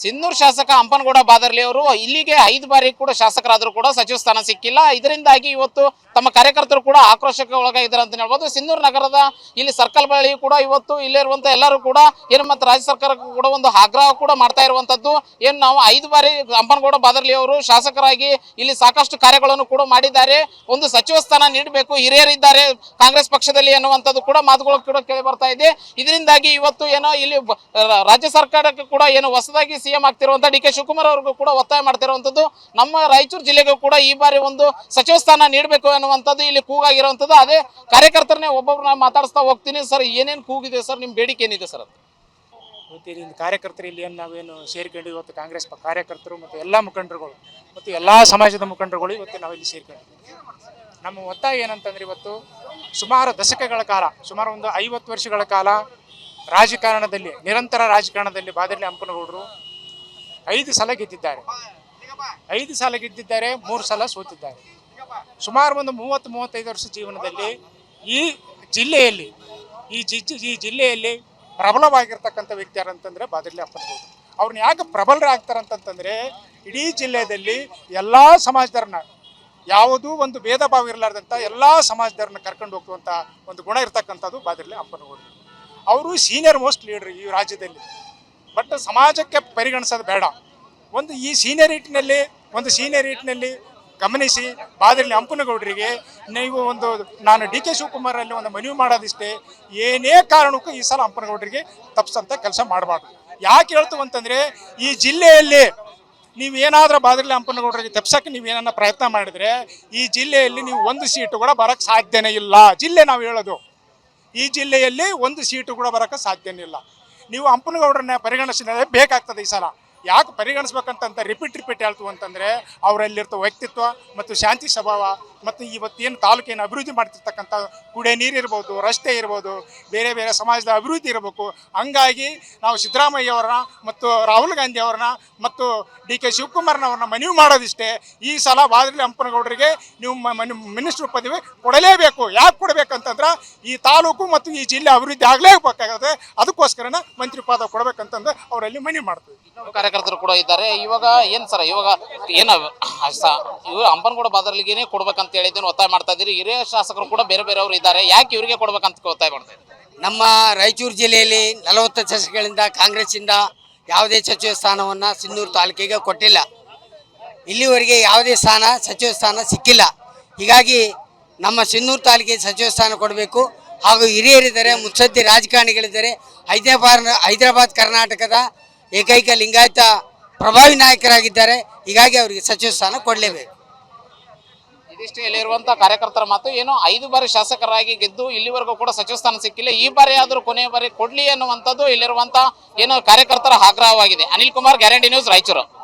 ಸಿನ್ನೂರು ಶಾಸಕ ಹಂಪನಗೌಡ ಬಾದರ್ಲಿ ಅವರು ಇಲ್ಲಿಗೆ 5 ಬಾರಿ ಕೂಡ ಶಾಸಕರಾದರೂ ಕೂಡ ಸಚಿವ ಸ್ಥಾನ ಸಿಕ್ಕಿಲ್ಲ. ಇದರಿಂದಾಗಿ ಇವತ್ತು ತಮ್ಮ ಕಾರ್ಯಕರ್ತರು ಕೂಡ ಆಕ್ರೋಶಕ್ಕೆ ಒಳಗಾಗಿದ್ದಾರೆ ಅಂತ ಹೇಳ್ಬೋದು. ಸಿನ್ನೂರು ನಗರದ ಇಲ್ಲಿ ಸರ್ಕಲ್ ಬಳಿ ಕೂಡ ಇವತ್ತು ಇಲ್ಲಿರುವಂತ ಎಲ್ಲರೂ ಕೂಡ ಏನು ಮತ್ತು ರಾಜ್ಯ ಸರ್ಕಾರಕ್ಕೂ ಕೂಡ ಒಂದು ಆಗ್ರಹ ಕೂಡ ಮಾಡ್ತಾ ಇರುವಂತದ್ದು. ಏನು ನಾವು 5 ಬಾರಿ ಹಂಪನಗೌಡ ಬಾದರ್ಲಿ ಅವರು ಶಾಸಕರಾಗಿ ಇಲ್ಲಿ ಸಾಕಷ್ಟು ಕಾರ್ಯಗಳನ್ನು ಕೂಡ ಮಾಡಿದ್ದಾರೆ. ಒಂದು ಸಚಿವ ಸ್ಥಾನ ನೀಡಬೇಕು, ಹಿರಿಯರಿದ್ದಾರೆ ಕಾಂಗ್ರೆಸ್ ಪಕ್ಷದಲ್ಲಿ ಎನ್ನುವಂಥದ್ದು ಕೂಡ ಮಾತುಗಳು ಕೂಡ ಕೇಳಿ ಬರ್ತಾ ಇದೆ. ಇದರಿಂದಾಗಿ ಇವತ್ತು ಏನೋ ಇಲ್ಲಿ ರಾಜ್ಯ ಸರ್ಕಾರಕ್ಕೆ ಕೂಡ ಏನು ಹೊಸದಾಗಿ ಸಿಎಂ ಆಗ್ತಿರುವಂತ ಡಿ ಕೆ ಶಿವಕುಮಾರ್ ಅವ್ರಿಗೂ ಕೂಡ ಒತ್ತಾಯ ಮಾಡ್ತಿರುವಂತದ್ದು. ನಮ್ಮ ರಾಯಚೂರು ಜಿಲ್ಲೆಗೂ ಕೂಡ ಈ ಬಾರಿ ಒಂದು ಸಚಿವ ಸ್ಥಾನ ನೀಡಬೇಕು ಅನ್ನುವಂಥದ್ದು ಇಲ್ಲಿ ಕೂಗಾಗಿರುವಂತದ್ದು. ಅದೇ ಕಾರ್ಯಕರ್ತರನ್ನೇ ಒಬ್ಬೊಬ್ಬರನ್ನ ಮಾತಾಡಿಸ್ತಾ ಹೋಗ್ತೀನಿ. ಸರ್, ಏನೇನು ಕೂಗಿದೆ ಸರ್, ನಿಮ್ಮ ಬೇಡಿಕೆ ಏನಿದೆ ಸರ್? ಇವತ್ತು ಕಾರ್ಯಕರ್ತರು ಇಲ್ಲಿ ನಾವೇನು ಸೇರ್ಕೊಂಡು ಇವತ್ತು ಕಾಂಗ್ರೆಸ್ ಕಾರ್ಯಕರ್ತರು ಮತ್ತು ಎಲ್ಲ ಮುಖಂಡರುಗಳು ಮತ್ತು ಎಲ್ಲ ಸಮಾಜದ ಮುಖಂಡರುಗಳು ಇವತ್ತು ನಾವಿಲ್ಲಿ ಸೇರ್ಕೊಂಡಿದ್ದೀವಿ. ನಮ್ಮ ಒತ್ತಾಯ ಏನಂತಂದ್ರೆ ಇವತ್ತು ಸುಮಾರು ದಶಕಗಳ ಕಾಲ, ಸುಮಾರು ಒಂದು 50 ವರ್ಷಗಳ ಕಾಲ ರಾಜಕಾರಣದಲ್ಲಿ, ನಿರಂತರ ರಾಜಕಾರಣದಲ್ಲಿ ಬಾದರ್ಲಿ ಹಂಪನಗೌಡರು 5 ಸಲ ಗೆದ್ದಿದ್ದಾರೆ. 5 ಸಲ ಗೆದ್ದಿದ್ದಾರೆ, 3 ಸಲ ಸೋತಿದ್ದಾರೆ. ಸುಮಾರು ಒಂದು 30-35 ವರ್ಷ ಜೀವನದಲ್ಲಿ ಈ ಜಿಲ್ಲೆಯಲ್ಲಿ ಈ ಜಿಲ್ಲೆಯಲ್ಲಿ ಪ್ರಬಲವಾಗಿರ್ತಕ್ಕಂಥ ವ್ಯಕ್ತಿ ಯಾರಂತಂದ್ರೆ ಬಾದರ್ಲಿ ಹಂಪನಗೌಡರು. ಅವ್ರನ್ನ ಯಾಕೆ ಪ್ರಬಲರಾಗ್ತಾರಂತಂದ್ರೆ ಇಡೀ ಜಿಲ್ಲೆಯಲ್ಲಿ ಎಲ್ಲ ಸಮಾಜದವ್ರನ್ನ, ಯಾವುದೂ ಒಂದು ಭೇದ ಭಾವ ಇರಲಾರ್ದಂಥ ಎಲ್ಲ ಸಮಾಜದವ್ರನ್ನ ಕರ್ಕೊಂಡು ಹೋಗುವಂಥ ಒಂದು ಗುಣ ಇರ್ತಕ್ಕಂಥದ್ದು ಬಾದರ್ಲಿ ಹಂಪನಗೌಡರು. ಅವರು ಸೀನಿಯರ್ ಮೋಸ್ಟ್ ಲೀಡರ್ ಈ ರಾಜ್ಯದಲ್ಲಿ. ಬಟ್ ಸಮಾಜಕ್ಕೆ ಪರಿಗಣಿಸೋದು ಬೇಡ. ಈ ಸೀನಿಯರಿಟಿನಲ್ಲಿ ಗಮನಿಸಿ ಬಾದರ್ಲಿ ಹಂಪನಗೌಡರಿಗೆ ನೀವು ನಾನು ಡಿ ಕೆ ಶಿವಕುಮಾರಲ್ಲಿ ಒಂದು ಮನವಿ ಮಾಡೋದಿಷ್ಟೇ, ಏನೇ ಕಾರಣಕ್ಕೂ ಈ ಸಲ ಹಂಪನಗೌಡರಿಗೆ ತಪ್ಪಿಸಂತ ಕೆಲಸ ಮಾಡಬಾರ್ದು. ಯಾಕೆ ಹೇಳ್ತು ಅಂತಂದರೆ, ಈ ಜಿಲ್ಲೆಯಲ್ಲಿ ನೀವೇನಾದ್ರೂ ಬಾದರ್ಲಿ ಹಂಪನಗೌಡರಿಗೆ ತಪ್ಸಕ್ಕೆ ನೀವೇನ ಪ್ರಯತ್ನ ಮಾಡಿದರೆ ಈ ಜಿಲ್ಲೆಯಲ್ಲಿ ನೀವು 1 ಸೀಟು ಕೂಡ ಬರೋಕ್ಕೆ ಸಾಧ್ಯನೇ ಇಲ್ಲ. ನಾವು ಹೇಳೋದು ಈ ಜಿಲ್ಲೆಯಲ್ಲಿ 1 ಸೀಟು ಕೂಡ ಬರೋಕ್ಕೆ ಸಾಧ್ಯನೇ ಇಲ್ಲ. ನೀವು ಹಂಪನಗೌಡರನ್ನ ಪರಿಗಣಿಸಿದರೆ ಬೇಕಾಗ್ತದೆ. ಈ ಸಲ ಯಾಕೆ ಪರಿಗಣಿಸ್ಬೇಕಂತ ರಿಪೀಟ್ ಹೇಳ್ತು ಅಂತಂದರೆ, ಅವರಲ್ಲಿರ್ತ ವ್ಯಕ್ತಿತ್ವ ಮತ್ತು ಶಾಂತಿ ಸ್ವಭಾವ ಮತ್ತು ಇವತ್ತೇನು ತಾಲೂಕೇನು ಅಭಿವೃದ್ಧಿ ಮಾಡ್ತಿರ್ತಕ್ಕಂಥ ಕುಡಿಯೋ ನೀರು ಇರ್ಬೋದು, ರಸ್ತೆ ಇರ್ಬೋದು, ಬೇರೆ ಬೇರೆ ಸಮಾಜದ ಅಭಿವೃದ್ಧಿ ಇರಬೇಕು. ಹಂಗಾಗಿ ನಾವು ಸಿದ್ದರಾಮಯ್ಯ ಅವರನ್ನ ಮತ್ತು ರಾಹುಲ್ ಗಾಂಧಿ ಅವ್ರನ್ನ ಮತ್ತು ಡಿ ಕೆ ಶಿವಕುಮಾರ್ನವ್ರನ್ನ ಮನವಿ ಮಾಡೋದಿಷ್ಟೇ, ಈ ಸಲ ಬಾದರ್ಲಿ ಹಂಪನಗೌಡರಿಗೆ ನೀವು ಮಿನಿಸ್ಟ್ರ್ ಪದವಿ ಕೊಡಲೇಬೇಕು. ಯಾಕೆ ಕೊಡಬೇಕಂತಂದ್ರೆ ಈ ತಾಲೂಕು ಮತ್ತು ಈ ಜಿಲ್ಲೆ ಅಭಿವೃದ್ಧಿ ಆಗಲೇಬೇಕಾಗುತ್ತೆ. ಅದಕ್ಕೋಸ್ಕರನ ಮಂತ್ರಿ ಪದ ಕೊಡಬೇಕಂತಂದ್ರೆ ಅವರಲ್ಲಿ ಮನವಿ ಮಾಡ್ತೀವಿ. ಕಾರ್ಯಕರ್ತರು ಕೂಡ ಇದ್ದಾರೆ. ಇವಾಗ ಏನ್ ಸರ್, ಇವಾಗ ಇವರು ಹಂಪನಗೌಡ ಬಾದರ್ಲಿಗೆ ಕೊಡ್ಬೇಕಂತ ಹೇಳಿದ್ದೇನೆ ಒತ್ತಾಯ ಮಾಡ್ತಾ ಇದ್ದೀರಿ. ಹಿರಿಯ ಶಾಸಕರು ಕೂಡ ಬೇರೆ ಬೇರೆಯವರು ಇದ್ದಾರೆ, ಯಾಕೆ ಇವರಿಗೆ ಕೊಡ್ಬೇಕಂತ ಒತ್ತಾಯ ಮಾಡ್ತಾ ಇದ್ದಾರೆ? ನಮ್ಮ ರಾಯಚೂರು ಜಿಲ್ಲೆಯಲ್ಲಿ 40 ದಶಕಗಳಿಂದ ಕಾಂಗ್ರೆಸ್ಸಿಂದ ಯಾವುದೇ ಸಚಿವ ಸ್ಥಾನವನ್ನು ಸಿನ್ನೂರು ತಾಲೂಕಿಗೆ ಕೊಟ್ಟಿಲ್ಲ. ಇಲ್ಲಿವರೆಗೆ ಯಾವುದೇ ಸಚಿವ ಸ್ಥಾನ ಸಿಕ್ಕಿಲ್ಲ. ಹೀಗಾಗಿ ನಮ್ಮ ಸಿನ್ನೂರು ತಾಲೂಕಿಗೆ ಸಚಿವ ಸ್ಥಾನ ಕೊಡಬೇಕು. ಹಾಗೂ ಹಿರಿಯರಿದ್ದಾರೆ, ಮುತ್ಸದ್ದಿ ರಾಜಕಾರಣಿಗಳಿದ್ದಾರೆ. ಹೈದರಾಬಾದ್ ಕರ್ನಾಟಕದ ಏಕೈಕ ಲಿಂಗಾಯತ ಪ್ರಭಾವಿ ನಾಯಕರಾಗಿದ್ದಾರೆ. ಹೀಗಾಗಿ ಅವರಿಗೆ ಸಚಿವ ಸ್ಥಾನ ಕೊಡಲೇಬೇಕು. ಇದಿಷ್ಟು ಇಲ್ಲಿರುವಂತಹ ಕಾರ್ಯಕರ್ತರ ಮಾತು. ಏನು 5 ಬಾರಿ ಶಾಸಕರಾಗಿ ಗೆದ್ದು ಇಲ್ಲಿವರೆಗೂ ಕೂಡ ಸಚಿವ ಸ್ಥಾನ ಸಿಕ್ಕಿಲ್ಲ. ಈ ಬಾರಿ ಆದರೂ ಕೊನೆಯ ಬಾರಿ ಕೊಡ್ಲಿ ಎನ್ನುವಂಥದ್ದು ಇಲ್ಲಿರುವಂತಹ ಏನು ಕಾರ್ಯಕರ್ತರ ಆಗ್ರಹವಾಗಿದೆ. Anil Kumar, guarantee news, Raichur.